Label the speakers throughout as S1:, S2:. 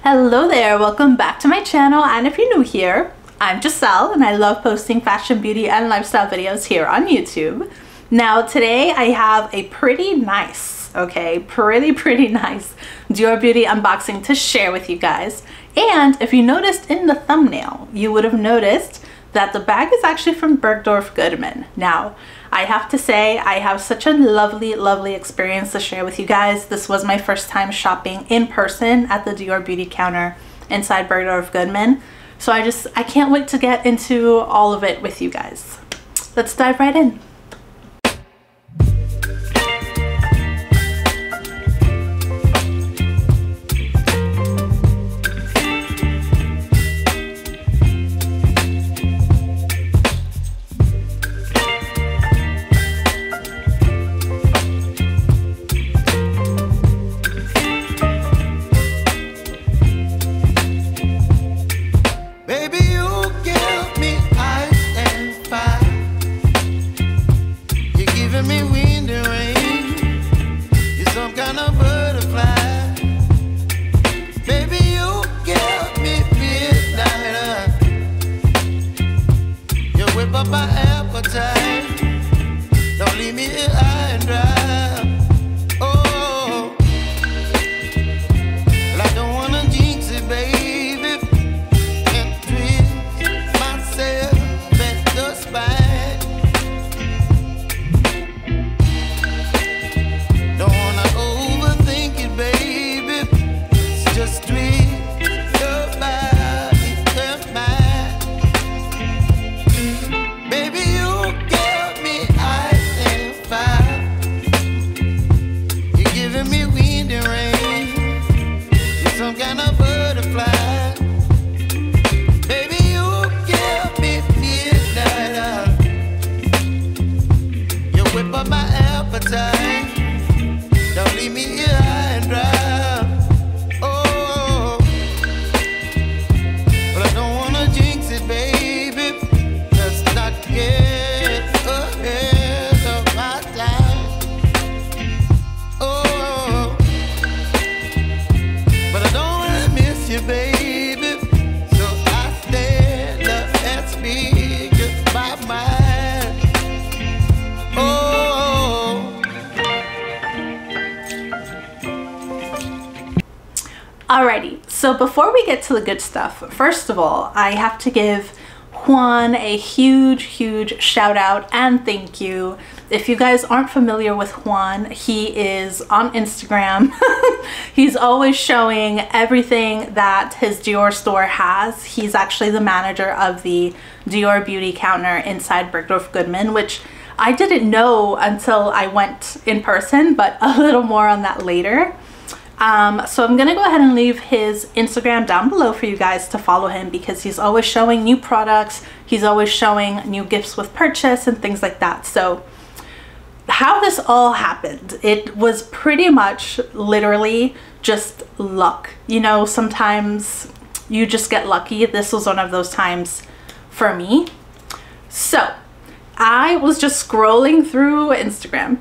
S1: Hello there, welcome back to my channel, and if you're new here, I'm Giselle and I love posting fashion, beauty, and lifestyle videos here on YouTube. Now today I have a pretty nice Dior Beauty unboxing to share with you guys. And if you noticed in the thumbnail, you would have noticed that the bag is actually from Bergdorf Goodman. Now, I have to say, I have such a lovely experience to share with you guys. This was my first time shopping in person at the Dior Beauty counter inside Bergdorf Goodman. So I can't wait to get into all of it with you guys. Let's dive right in. Alrighty, so before we get to the good stuff, first of all, I have to give Juan a huge shout out and thank you. If you guys aren't familiar with Juan, he is on Instagram. He's always showing everything that his Dior store has. He's actually the manager of the Dior Beauty counter inside Bergdorf Goodman, which I didn't know until I went in person, but a little more on that later. So I'm gonna go ahead and leave his Instagram down below for you guys to follow him, because he's always showing new products, he's always showing new gifts with purchase and things like that. So how this all happened, it was pretty much literally just luck. You know, sometimes you just get lucky. This was one of those times for me. So I was just scrolling through Instagram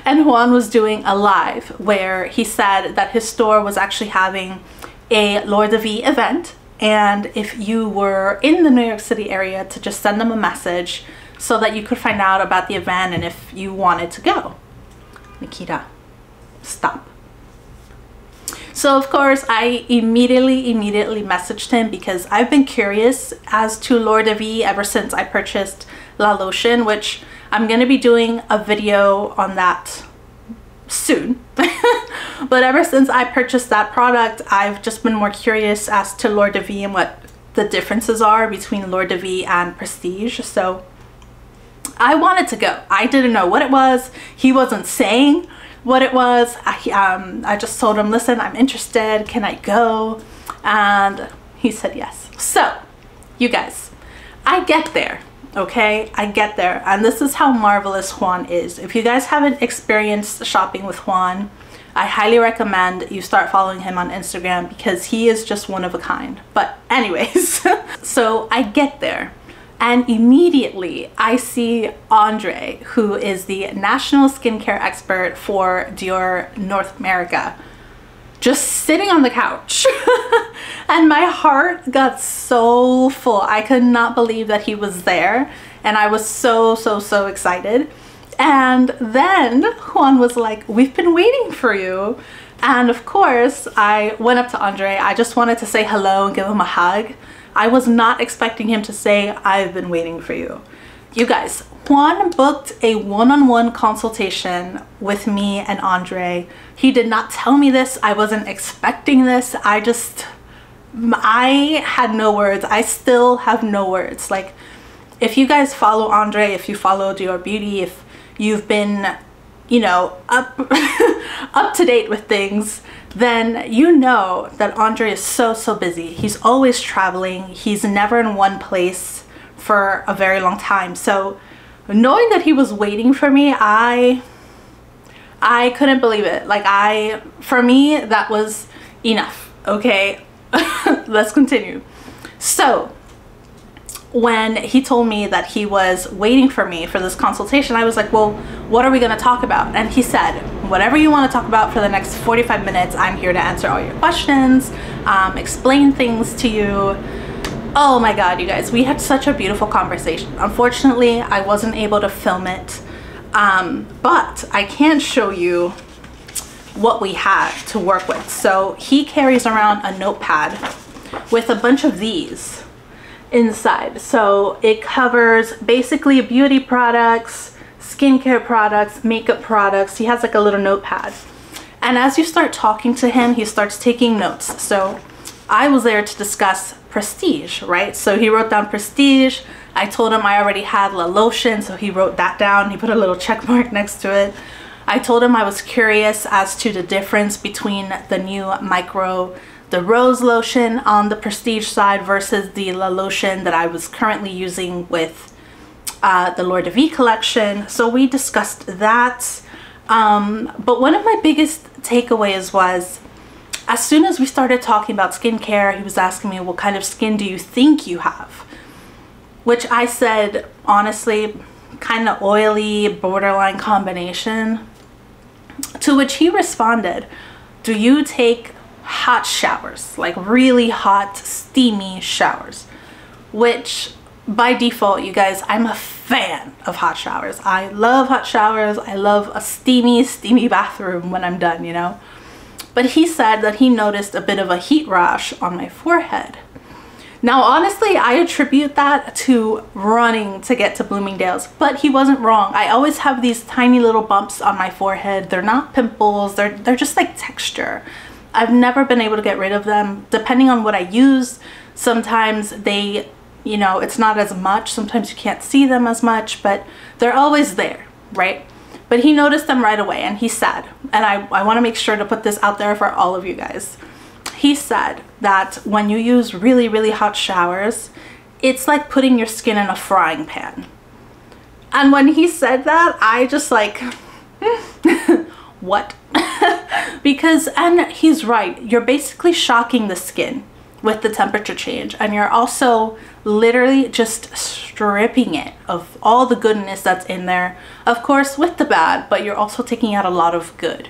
S1: and Juan was doing a live where he said that his store was actually having a L'Or de Vie event, and if you were in the New York City area, to just send them a message so that you could find out about the event and if you wanted to go. Nikita, stop. So of course I immediately messaged him, because I've been curious as to L'Or de Vie ever since I purchased La Lotion, which I'm going to be doing a video on that soon. But ever since I purchased that product, I've just been more curious as to L'Or de Vie and what the differences are between L'Or de Vie and Prestige. So I wanted to go. I didn't know what it was. He wasn't saying what it was. I just told him, listen, I'm interested, can I go? And he said yes. So you guys, I get there. Okay, I get there, and this is how marvelous Juan is. If you guys haven't experienced shopping with Juan, I highly recommend you start following him on Instagram, because he is just one of a kind. But anyways, so I get there and immediately I see Andre, who is the national skincare expert for Dior North America. just sitting on the couch. And my heart got so full. I could not believe that he was there. And I was so excited. And then Juan was like, we've been waiting for you. And of course, I went up to Andre. I just wanted to say hello and give him a hug. I was not expecting him to say, I've been waiting for you. You guys, Juan booked a one-on-one consultation with me and Andre. He did not tell me this. I wasn't expecting this. I had no words. I still have no words. Like, if you guys follow Andre, if you follow Dior Beauty, if you've been, you know, up to date with things, then you know that Andre is so busy. He's always traveling. He's never in one place for a very long time. So knowing that he was waiting for me, I couldn't believe it. Like, for me, that was enough. Okay, let's continue. So when he told me that he was waiting for me for this consultation, I was like, well, what are we going to talk about? And he said, whatever you want to talk about for the next 45 minutes, I'm here to answer all your questions, explain things to you. Oh my God, you guys, we had such a beautiful conversation. Unfortunately, I wasn't able to film it, but I can show you what we had to work with. So he carries around a notepad with a bunch of these inside. So it covers basically beauty products, skincare products, makeup products. He has like a little notepad. And as you start talking to him, he starts taking notes. So I was there to discuss prestige, right? So he wrote down prestige. I told him I already had La Lotion, so he wrote that down. He put a little check mark next to it. I told him I was curious as to the difference between the new the Rose Lotion on the prestige side versus the La Lotion that I was currently using with the L'Or de Vie collection. So we discussed that. But one of my biggest takeaways was, as soon as we started talking about skincare, he was asking me, what kind of skin do you think you have? Which I said, honestly, kind of oily, borderline combination. To which he responded, do you take hot showers, like really hot, steamy showers? Which by default, you guys, I'm a fan of hot showers. I love hot showers. I love a steamy bathroom when I'm done, you know? But he said that he noticed a bit of a heat rash on my forehead. Now, honestly, I attribute that to running to get to Bloomingdale's, but he wasn't wrong. I always have these tiny little bumps on my forehead. They're not pimples. They're just like texture. I've never been able to get rid of them. Depending on what I use, sometimes they, you know, it's not as much. Sometimes you can't see them as much, but they're always there, right? But he noticed them right away, and he said, and I want to make sure to put this out there for all of you guys. He said that when you use really hot showers, it's like putting your skin in a frying pan. And when he said that, I just like, what? Because, and he's right, you're basically shocking the skin with the temperature change, and you're also literally just stripping it of all the goodness that's in there, of course with the bad, but you're also taking out a lot of good.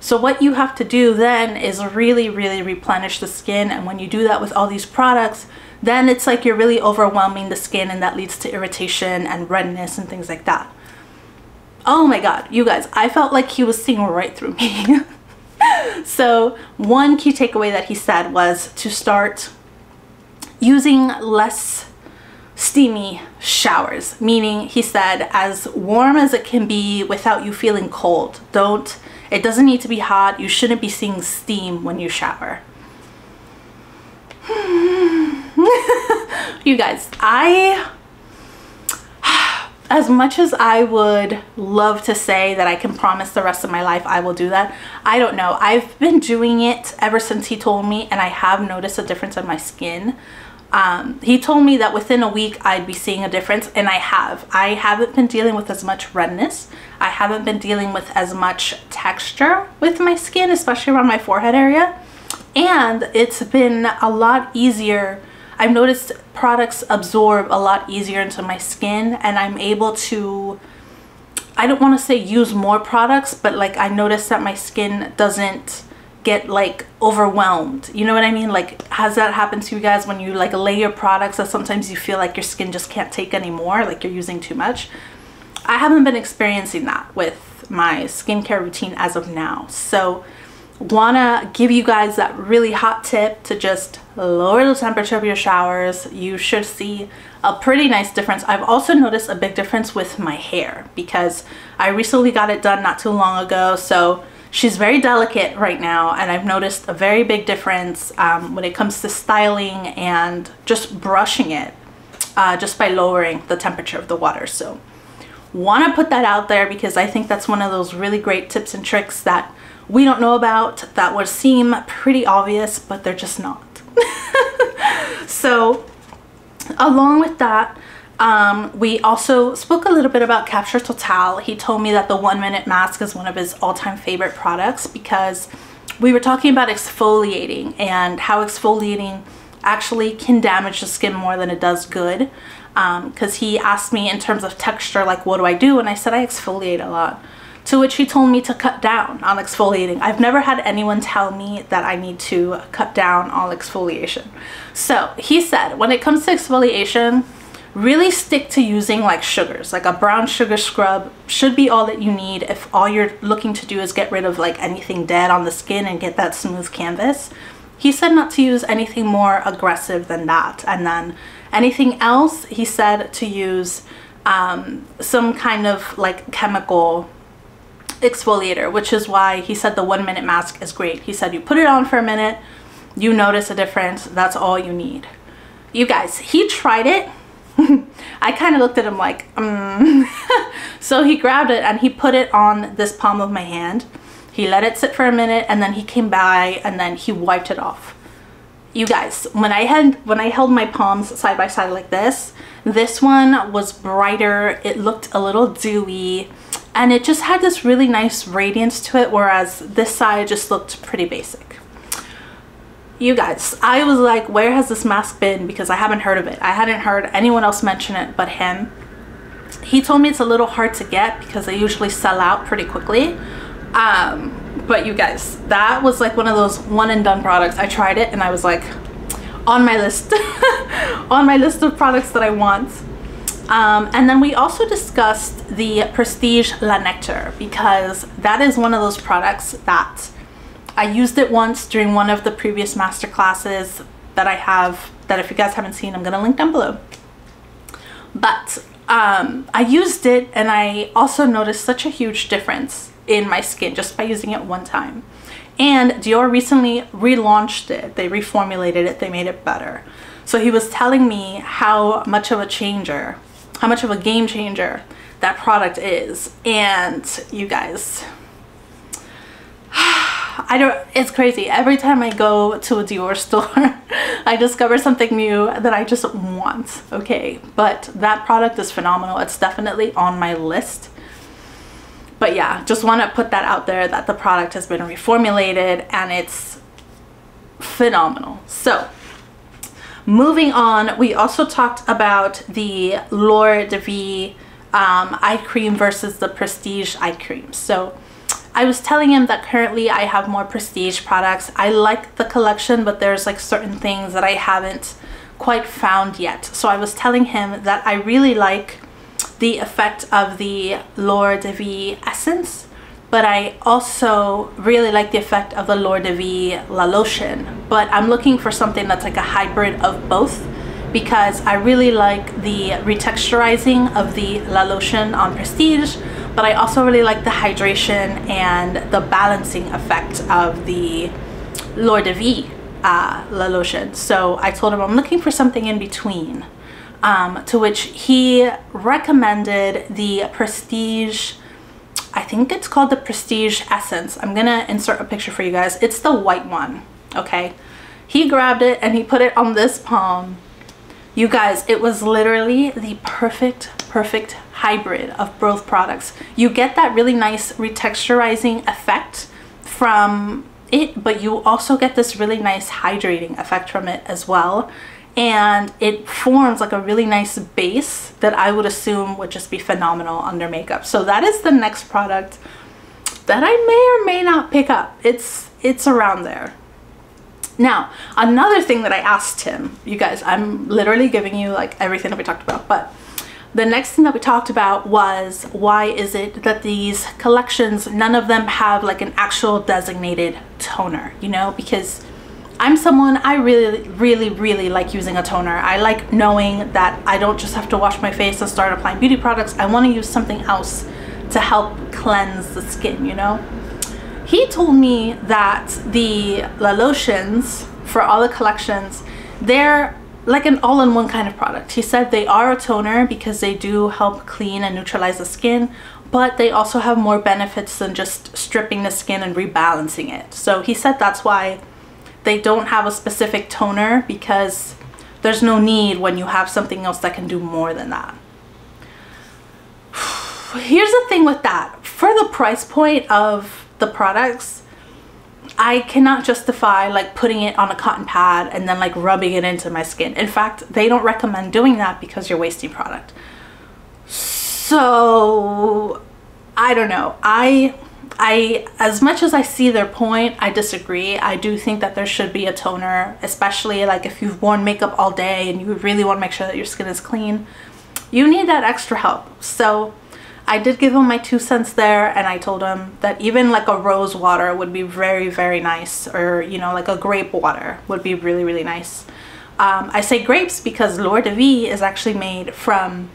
S1: So what you have to do then is really replenish the skin, and when you do that with all these products, then it's like you're really overwhelming the skin, and that leads to irritation and redness and things like that. Oh my God, you guys, I felt like he was seeing right through me. So one key takeaway that he said was to start using less steamy showers, meaning he said as warm as it can be without you feeling cold. It doesn't need to be hot. You shouldn't be seeing steam when you shower. You guys, as much as I would love to say that I can promise the rest of my life I will do that, I don't know. I've been doing it ever since he told me, and I have noticed a difference in my skin. He told me that within a week I'd be seeing a difference, and I have. I haven't been dealing with as much redness. I haven't been dealing with as much texture with my skin, especially around my forehead area. And it's been a lot easier. I've noticed products absorb a lot easier into my skin, and I'm able to, I don't want to say use more products, but like I noticed that my skin doesn't get like overwhelmed. You know what I mean? Like, has that happened to you guys when you like lay your products that sometimes you feel like your skin just can't take anymore, like you're using too much? I haven't been experiencing that with my skincare routine as of now. So wanna give you guys that really hot tip to just lower the temperature of your showers. You should see a pretty nice difference. I've also noticed a big difference with my hair because I recently got it done not too long ago. So she's very delicate right now, and I've noticed a very big difference when it comes to styling and just brushing it just by lowering the temperature of the water. So want to put that out there because I think that's one of those really great tips and tricks that we don't know about, that would seem pretty obvious, but they're just not. So along with that, we also spoke a little bit about Capture Total. He told me that the 1 minute mask is one of his all-time favorite products because we were talking about exfoliating and how exfoliating actually can damage the skin more than it does good. Because he asked me in terms of texture, like, what do I do? And I said I exfoliate a lot. To which he told me to cut down on exfoliating. I've never had anyone tell me that I need to cut down on exfoliation. So he said when it comes to exfoliation, really stick to using like sugars. Like a brown sugar scrub should be all that you need if all you're looking to do is get rid of like anything dead on the skin and get that smooth canvas. He said not to use anything more aggressive than that. And then anything else, he said to use some kind of like chemical exfoliator, which is why he said the 1 minute mask is great. He said you put it on for a minute, you notice a difference, that's all you need. You guys, he tried it. I kind of looked at him like, So he grabbed it and he put it on this palm of my hand. He let it sit for a minute and then he came by and then he wiped it off. You guys, when I held my palms side by side like this one was brighter, it looked a little dewy, and it just had this really nice radiance to it, whereas this side just looked pretty basic. You guys, I was like, where has this mask been? Because I haven't heard of it. I hadn't heard anyone else mention it but him. He told me it's a little hard to get because they usually sell out pretty quickly. But you guys, that was like one of those one and done products. I tried it and I was like, on my list, on my list of products that I want. And then we also discussed the Prestige La Nectar because that is one of those products that I used it once during one of the previous master classes that I have, that if you guys haven't seen, I'm gonna link down below. But I used it and I also noticed such a huge difference in my skin just by using it one time. And Dior recently relaunched it. They reformulated it, they made it better. So he was telling me how much of a changer, how much of a game changer that product is. And you guys, it's crazy. Every time I go to a Dior store, I discover something new that I just want, okay? But that product is phenomenal. It's definitely on my list. But yeah, just want to put that out there that the product has been reformulated and it's phenomenal. So moving on, we also talked about the L'Or de Vie eye cream versus the Prestige eye cream. So I was telling him that currently I have more Prestige products. I like the collection, but there's like certain things that I haven't quite found yet. So I was telling him that I really like the effect of the L'Or de Vie essence, but I also really like the effect of the L'Or de Vie La Lotion. But I'm looking for something that's like a hybrid of both because I really like the retexturizing of the La Lotion on Prestige, but I also really like the hydration and the balancing effect of the L'Or de Vie La Lotion. So I told him I'm looking for something in between. To which he recommended the Prestige, I think it's called the Prestige Essence. I'm gonna insert a picture for you guys. It's the white one, okay? He grabbed it and he put it on this palm. You guys, it was literally the perfect hybrid of both products. You get that really nice retexturizing effect from it, but you also get this really nice hydrating effect from it as well. And it forms like a really nice base that I would assume would just be phenomenal under makeup. So that is the next product that I may or may not pick up. It's it's around there. Now, another thing that I asked him, you guys, I'm literally giving you like everything that we talked about, but the next thing that we talked about was, why is it that these collections, none of them have like an actual designated toner, you know? Because I'm someone, I really like using a toner. I like knowing that I don't just have to wash my face and start applying beauty products. I want to use something else to help cleanse the skin, you know? He told me that the lotions for all the collections, they're like an all-in-one kind of product. He said they are a toner because they do help clean and neutralize the skin, but they also have more benefits than just stripping the skin and rebalancing it. So he said that's why they don't have a specific toner, because there's no need when you have something else that can do more than that. Here's the thing with that. For the price point of the products, I cannot justify like putting it on a cotton pad and then like rubbing it into my skin. In fact, they don't recommend doing that because you're wasting product. So I don't know. I as much as I see their point, I disagree. I do think that there should be a toner, especially like if you've worn makeup all day and you really want to make sure that your skin is clean. You need that extra help. So I did give him my 2 cents there, and I told him that even like a rose water would be very nice, or you know, like a grape water would be really nice. I say grapes because L'Or de Vie is actually made from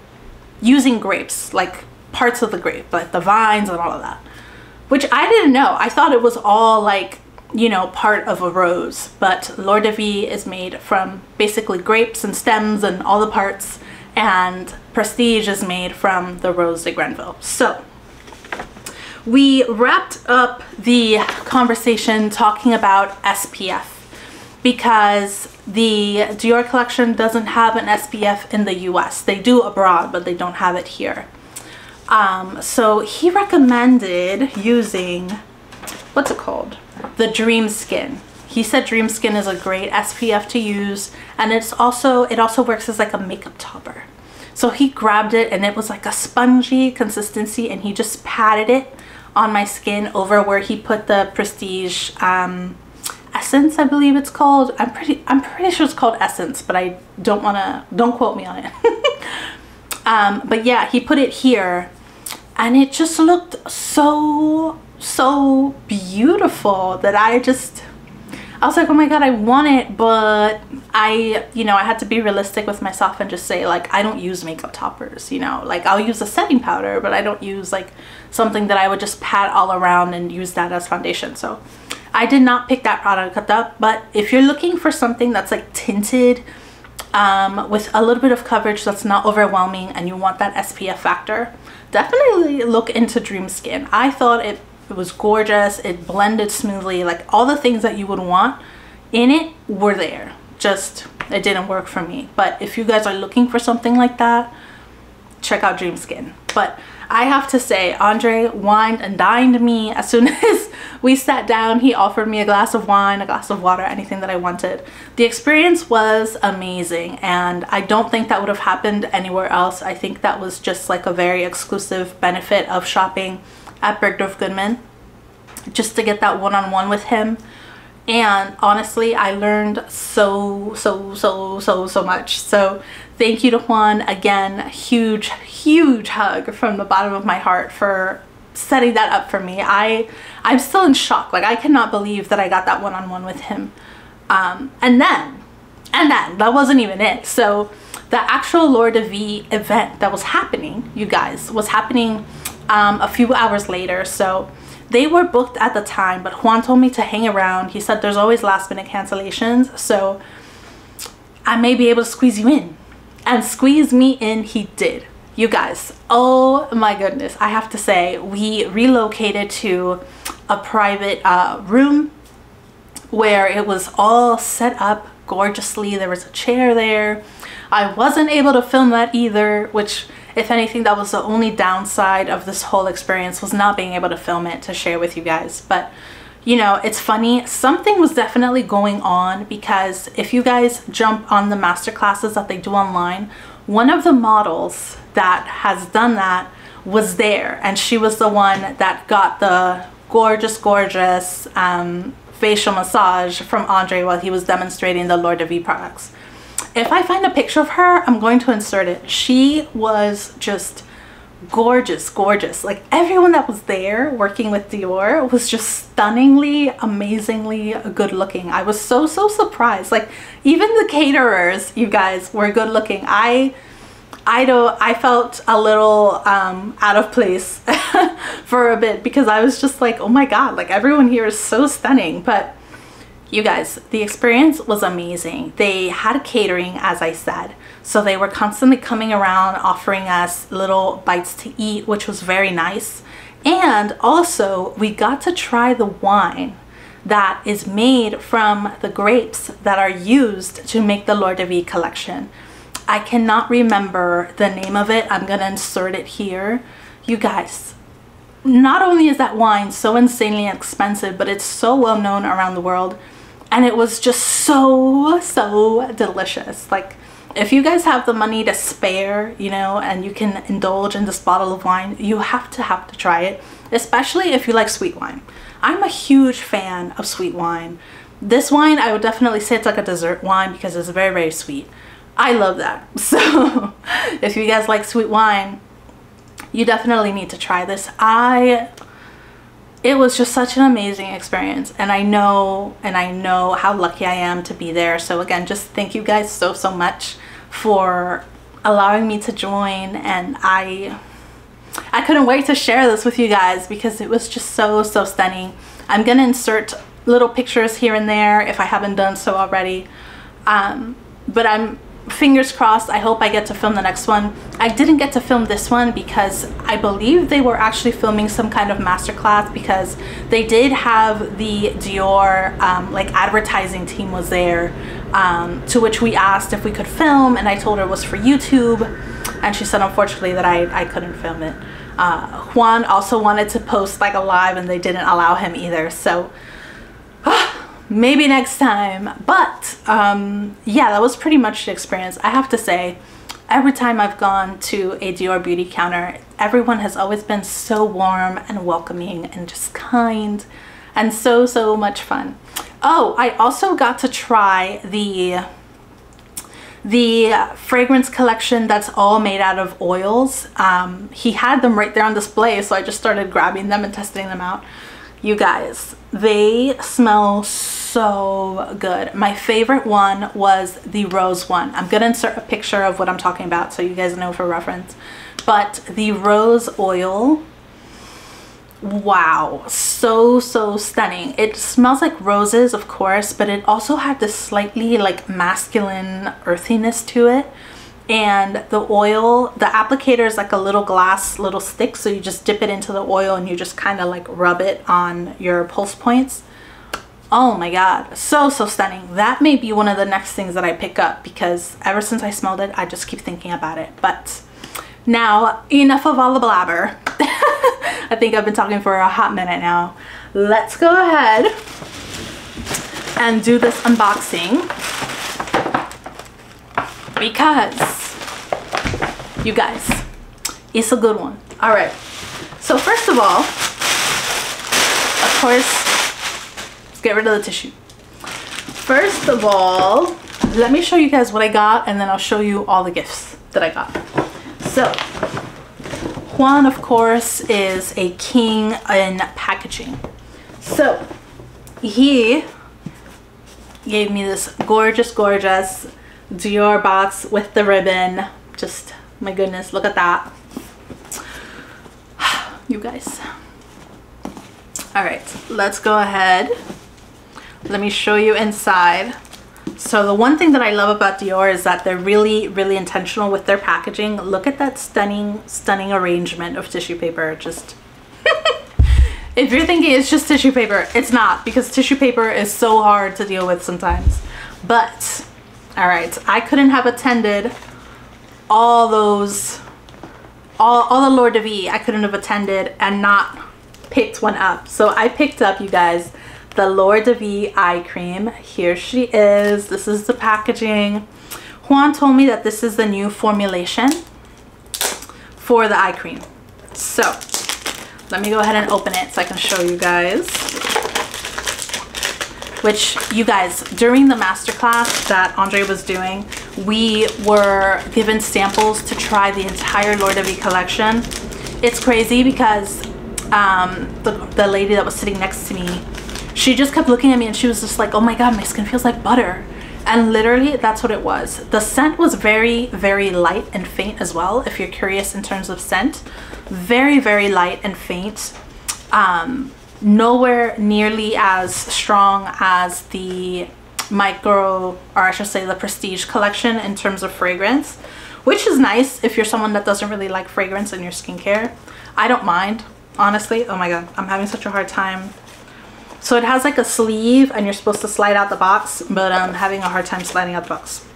S1: using grapes, like parts of the grape, like the vines and all of that, which I didn't know. I thought it was all like, you know, part of a rose, but L'Or de Vie is made from basically grapes and stems and all the parts, and Prestige is made from the Rose de Grenville. So we wrapped up the conversation talking about SPF, because the Dior collection doesn't have an SPF in the US. They do abroad, but they don't have it here. So he recommended using, what's it called? The DREAMSKIN. He said DREAMSKIN is a great SPF to use, and it also works as like a makeup topper. So he grabbed it, and it was like a spongy consistency, and he just patted it on my skin over where he put the Prestige Essence, I believe it's called. I'm pretty sure it's called Essence, but I don't quote me on it. But yeah, he put it here, and it just looked so beautiful that I was like, oh my god, I want it. But I had to be realistic with myself and just say, like, I don't use makeup toppers, you know, like I'll use a setting powder, but I don't use like something that I would just pat all around and use that as foundation. So I did not pick that product up. But if you're looking for something that's like tinted with a little bit of coverage that's not overwhelming, and you want that SPF factor, definitely look into DREAMSKIN. I thought it was gorgeous. It blended smoothly, like all the things that you would want in it were there. Just it didn't work for me. But if you guys are looking for something like that, check out DREAMSKIN. But I have to say, Andre wined and dined me. As soon as we sat down, he offered me a glass of wine, a glass of water, anything that I wanted. The experience was amazing, and I don't think that would have happened anywhere else. I think that was just like a very exclusive benefit of shopping at Bergdorf Goodman, just to get that one-on-one with him. And honestly, I learned so much. So thank you to Juan again. Huge hug from the bottom of my heart for setting that up for me. I'm still in shock. Like, I cannot believe that I got that one-on-one with him. And then that wasn't even it. So the actual L'Or de Vie event that was happening, you guys, was happening a few hours later. So they were booked at the time, but Juan told me to hang around. He said there's always last minute cancellations, so I may be able to squeeze you in. And squeeze me in he did. You guys, oh my goodness, I have to say, we relocated to a private room where it was all set up gorgeously. There was a chair there. I wasn't able to film that either, which, if anything, that was the only downside of this whole experience, was not being able to film it to share with you guys. But you know, it's funny, something was definitely going on, because if you guys jump on the master classes that they do online, one of the models that has done that was there, and she was the one that got the gorgeous facial massage from Andre while he was demonstrating the L'Or de Vie products. If I find a picture of her, I'm going to insert it. She was just gorgeous, gorgeous. Like everyone that was there working with Dior was just stunningly, amazingly good looking. I was so surprised. Like even the caterers, you guys, were good looking. I felt a little out of place for a bit because I was just like, oh my god, like everyone here is so stunning. But you guys, the experience was amazing. They had catering, as I said, so they were constantly coming around offering us little bites to eat, which was very nice. And also we got to try the wine that is made from the grapes that are used to make the L'Or de Vie collection. I cannot remember the name of it. I'm gonna insert it here. You guys, not only is that wine so insanely expensive, but it's so well known around the world, and it was just so delicious. Like if you guys have the money to spare, you know, and you can indulge in this bottle of wine, you have to try it, especially if you like sweet wine. I'm a huge fan of sweet wine. This wine, I would definitely say it's like a dessert wine because it's very sweet. I love that. So if you guys like sweet wine, you definitely need to try this. It was just such an amazing experience, and I know how lucky I am to be there. So again, just thank you guys so much for allowing me to join, and I couldn't wait to share this with you guys because it was just so stunning. I'm gonna insert little pictures here and there if I haven't done so already, but I'm fingers crossed. I hope I get to film the next one. I didn't get to film this one because I believe they were actually filming some kind of masterclass, because they did have the Dior like advertising team was there, to which we asked if we could film, and I told her it was for YouTube, and she said unfortunately that I couldn't film it. Juan also wanted to post like a live, and they didn't allow him either, so maybe next time. But yeah, that was pretty much the experience. I have to say, every time I've gone to a Dior beauty counter, everyone has always been so warm and welcoming and just kind, and so much fun. Oh, I also got to try the fragrance collection that's all made out of oils. He had them right there on display, so I just started grabbing them and testing them out. You guys, they smell so good. My favorite one was the rose one. I'm gonna insert a picture of what I'm talking about so you guys know for reference. But the rose oil, wow, so stunning. It smells like roses, of course, but it also had this slightly like masculine earthiness to it. And the oil, the applicator is like a little glass little stick, so you just dip it into the oil and you just kind of like rub it on your pulse points. Oh my god, so stunning. That may be one of the next things that I pick up, because ever since I smelled it, I just keep thinking about it. But now, enough of all the blabber. I think I've been talking for a hot minute now. Let's go ahead and do this unboxing, because you guys, it's a good one. All right, so first of all, of course, let's get rid of the tissue. First of all, let me show you guys what I got, and then I'll show you all the gifts that I got. So Juan, of course, is a king in packaging, so he gave me this gorgeous Dior box with the ribbon. Just, my goodness, look at that. You guys. All right, let's go ahead. Let me show you inside. So the one thing that I love about Dior is that they're really intentional with their packaging. Look at that stunning arrangement of tissue paper. Just if you're thinking it's just tissue paper, it's not, because tissue paper is so hard to deal with sometimes. But all right, I couldn't have attended all those, all the L'Or de Vie. I couldn't have attended and not picked one up. So I picked up, you guys, the L'Or de Vie eye cream. Here she is. This is the packaging. Juan told me that this is the new formulation for the eye cream. So let me go ahead and open it so I can show you guys. which you guys, during the masterclass that Andre was doing, we were given samples to try the entire L'Or de Vie collection. It's crazy because the lady that was sitting next to me, she just kept looking at me and she was just like, oh my god, my skin feels like butter. And literally that's what it was. The scent was very, very light and faint as well, if you're curious in terms of scent. Very, very light and faint. Nowhere nearly as strong as the micro, or I should say the prestige collection in terms of fragrance, which is nice if you're someone that doesn't really like fragrance in your skincare. I don't mind, honestly. Oh my god, I'm having such a hard time. So it has like a sleeve and you're supposed to slide out the box, but I'm having a hard time sliding out the box.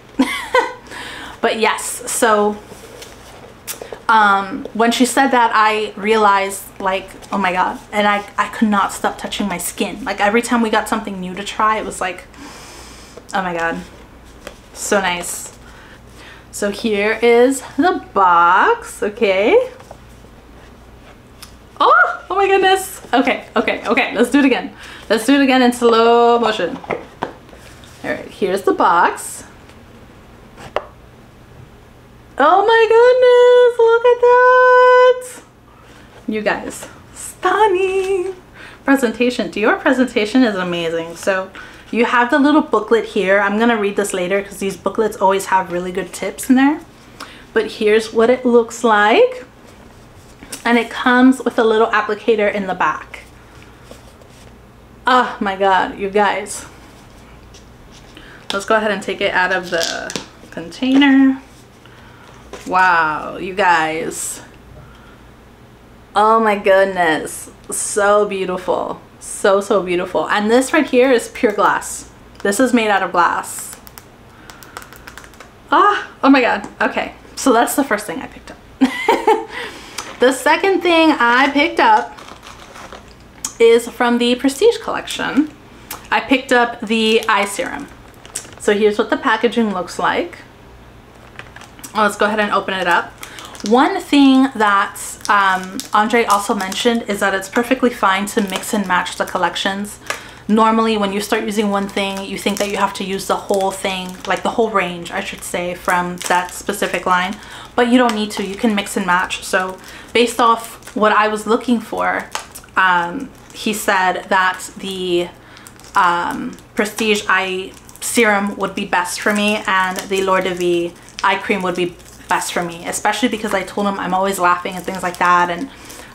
S1: But yes, so when she said that, I realized like, oh my god, and I could not stop touching my skin. Like every time we got something new to try, it was like, oh my god, so nice. So here is the box, okay. Oh my goodness. Okay, let's do it again. Let's do it again in slow motion. All right, here's the box. Oh my goodness, look at that. You guys, stunning. Presentation, Dior presentation is amazing. So you have the little booklet here. I'm gonna read this later because these booklets always have really good tips in there. But here's what it looks like. And it comes with a little applicator in the back. Oh my god, you guys. Let's go ahead and take it out of the container. Wow, you guys. Oh my goodness. So beautiful. So beautiful. And this right here is pure glass. This is made out of glass. Oh my god. Okay, so that's the first thing I picked up. The second thing I picked up is from the Prestige collection. I picked up the eye serum. So here's what the packaging looks like. Let's go ahead and open it up. One thing that Andre also mentioned is that it's perfectly fine to mix and match the collections. Normally when you start using one thing, you think that you have to use the whole thing, like the whole range, I should say, from that specific line. But you don't need to, you can mix and match. So based off what I was looking for, he said that the Prestige eye serum would be best for me and the L'Or de Vie eye cream would be best for me, especially because I told him I'm always laughing and things like that, and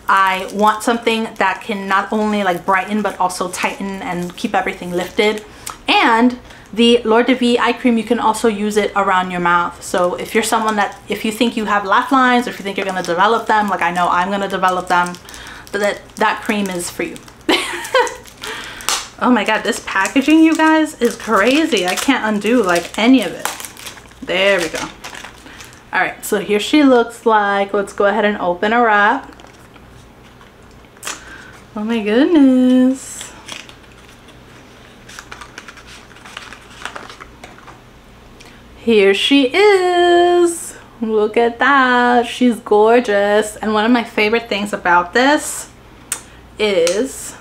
S1: I want something that can not only like brighten but also tighten and keep everything lifted. And the L'Or de Vie eye cream, you can also use it around your mouth. So if you're someone that, if you think you have laugh lines, or if you think you're going to develop them, like I know I'm going to develop them, that cream is for you. Oh my god, this packaging, you guys, is crazy. I can't undo like any of it. There we go. All right, so here she looks like. Let's go ahead and open her up. Oh my goodness. Here she is. Look at that. She's gorgeous. And one of my favorite things about this is,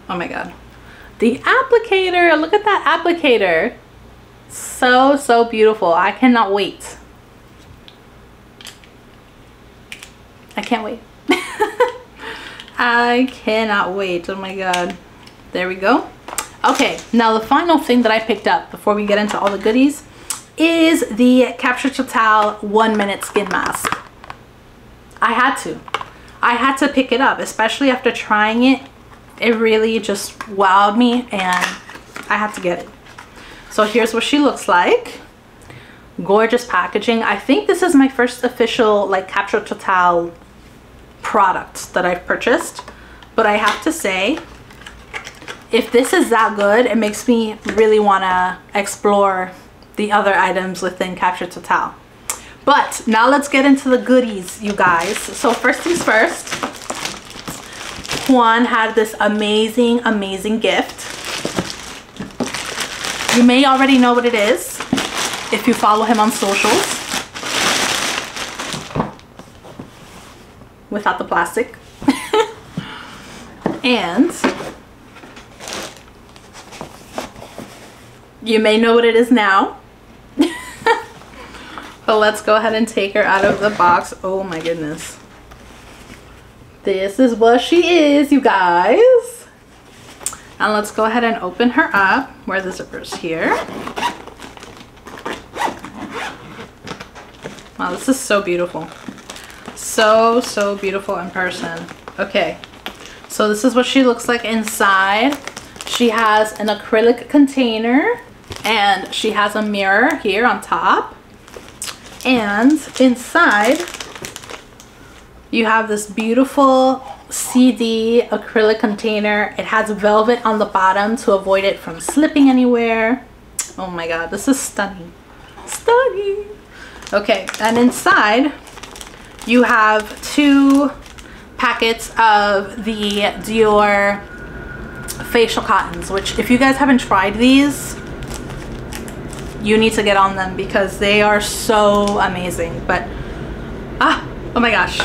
S1: oh my god, the applicator. Look at that applicator. So beautiful. I cannot wait. I can't wait. I cannot wait. Oh my god. There we go. Okay, now the final thing that I picked up before we get into all the goodies is the Capture Total 1 Minute Skin Mask. I had to pick it up, especially after trying it. It really just wowed me and I had to get it. So here's what she looks like. Gorgeous packaging. I think this is my first official like Capture Total product that I've purchased, but I have to say, if this is that good, it makes me really want to explore the other items within Capture Total. But now let's get into the goodies, you guys. So first things first, Juan had this amazing gift. You may already know what it is if you follow him on socials. Without the plastic. You may know what it is now. But let's go ahead and take her out of the box. Oh my goodness. This is what she is, you guys. And let's go ahead and open her up. Where are the zippers? Here. Wow, this is so beautiful. So beautiful in person. Okay, so this is what she looks like inside. She has an acrylic container and she has a mirror here on top. And inside, you have this beautiful CD acrylic container. It has velvet on the bottom to avoid it from slipping anywhere. Oh my god, this is stunning. Stunning. Okay, and inside, you have 2 packets of the Dior facial cottons, which if you guys haven't tried these, you need to get on them because they are so amazing. But oh my gosh.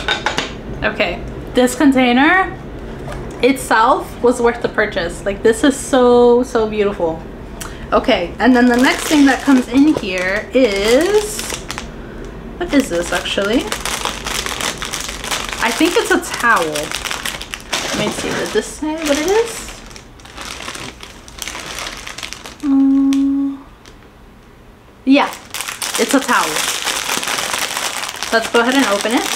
S1: Okay, this container itself was worth the purchase. Like, this is so beautiful. Okay, and then the next thing that comes in here is, what is this actually? I think it's a towel. Let me see, does this say what it is? Yeah, it's a towel. Let's go ahead and open it.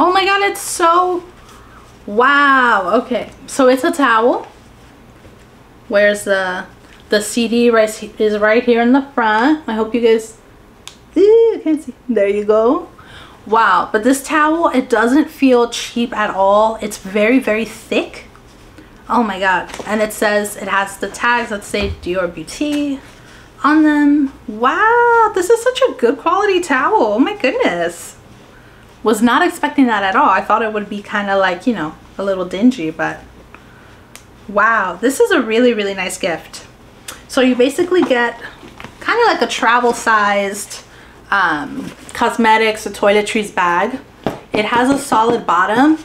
S1: Oh my god, it's so, wow. Okay, so it's a towel. Where's the CD is right here in the front. I hope you guys, I can't see. There you go. Wow, but this towel, it doesn't feel cheap at all. It's very thick. Oh my god. And it says, it has the tags that say Dior Beauty on them. Wow, this is such a good quality towel. Oh my goodness. Was not expecting that at all. I thought it would be kind of like, you know, a little dingy, but wow, this is a really nice gift. So you basically get kind of like a travel sized cosmetics or toiletries bag. It has a solid bottom,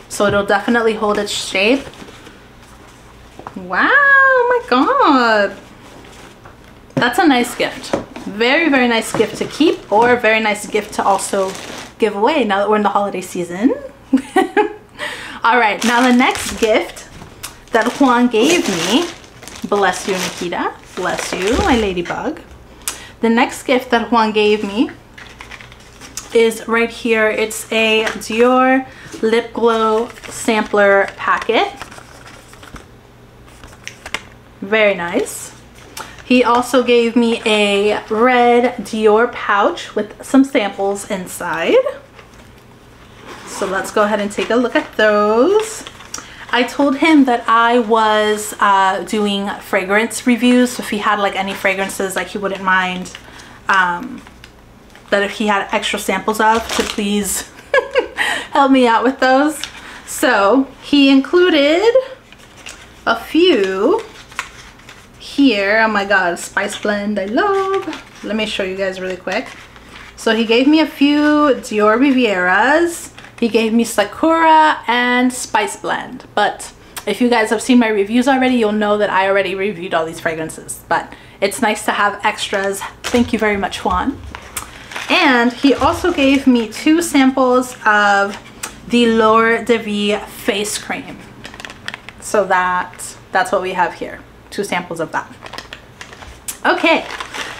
S1: so it'll definitely hold its shape. Wow, oh my god. That's a nice gift. Very nice gift to keep, or a very nice gift to also give away now that we're in the holiday season. All right, now the next gift that Juan gave me, bless you Nikita, bless you my ladybug. The next gift that Juan gave me is right here. It's a Dior lip glow sampler packet. Very nice. He also gave me a red Dior pouch with some samples inside. So let's go ahead and take a look at those. I told him that I was doing fragrance reviews, so if he had like any fragrances like he wouldn't mind that if he had extra samples of, to please help me out with those. So he included a few here. Oh my god, spice blend I love. Let me show you guys really quick. So he gave me a few Dior Rivieras. He gave me Sakura and Spice Blend. But if you guys have seen my reviews already, you'll know that I already reviewed all these fragrances. But it's nice to have extras. Thank you very much, Juan. And he also gave me 2 samples of the L'Or de Vie face cream. So that's what we have here. 2 samples of that. Okay,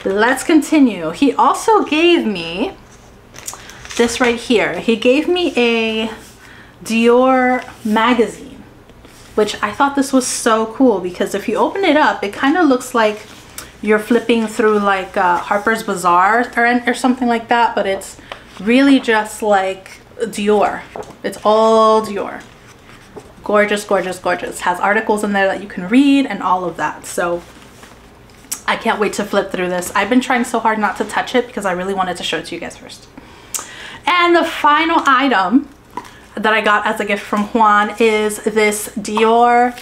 S1: let's continue. He also gave me this right here. He gave me a Dior magazine, which I thought this was so cool because if you open it up, it kind of looks like you're flipping through like Harper's Bazaar or something like that, but it's really just like Dior. It's all Dior. Gorgeous, gorgeous, gorgeous. Has articles in there that you can read and all of that. So I can't wait to flip through this. I've been trying so hard not to touch it because I really wanted to show it to you guys first. And the final item that I got as a gift from Juan is this Dior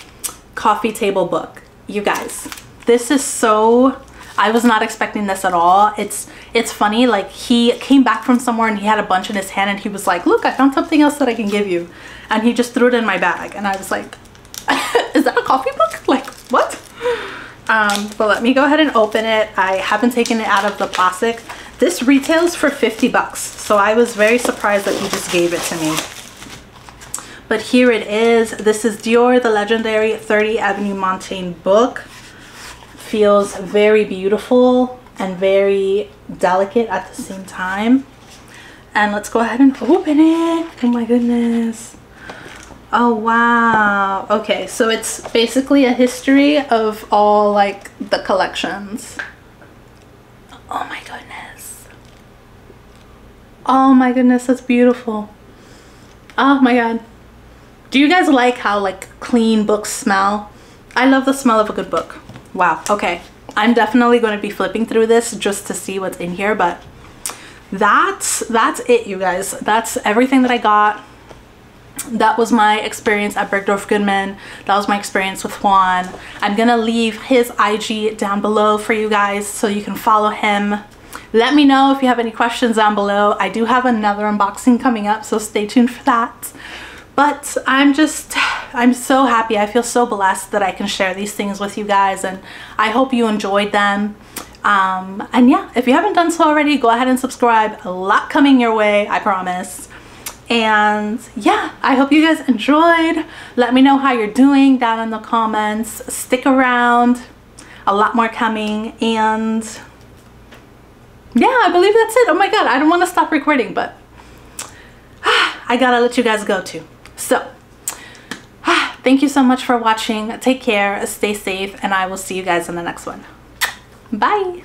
S1: coffee table book. You guys, this is so I was not expecting this at all. It's funny, like he came back from somewhere and he had a bunch in his hand and he was like, look, I found something else that I can give you. And he just threw it in my bag and I was like, is that a coffee book? Like, what? But let me go ahead and open it. I haven't taken it out of the plastic. This retails for 50 bucks. So I was very surprised that he just gave it to me. But here it is. This is Dior, the legendary 30 Avenue Montaigne book. Feels very beautiful and very delicate at the same time. And let's go ahead and open it. Oh my goodness. Oh wow. Okay, so it's basically a history of all like the collections. Oh my goodness. Oh my goodness, that's beautiful. Oh my god. Do you guys like how like clean books smell? I love the smell of a good book. Wow. Okay, I'm definitely going to be flipping through this just to see what's in here, but that's it, you guys. That's everything that I got. That was my experience at Bergdorf Goodman. That was my experience with Juan. I'm gonna leave his IG down below for you guys so you can follow him. Let me know if you have any questions down below. I do have another unboxing coming up, so stay tuned for that. But I'm so happy. I feel so blessed that I can share these things with you guys, and I hope you enjoyed them. And yeah, if you haven't done so already, go ahead and subscribe. A lot coming your way, I promise. And yeah, I hope you guys enjoyed. Let me know how you're doing down in the comments. Stick around, a lot more coming. And yeah, I believe that's it. Oh my god, I don't want to stop recording, but I gotta let you guys go too. So thank you so much for watching. Take care, stay safe, and I will see you guys in the next one. Bye.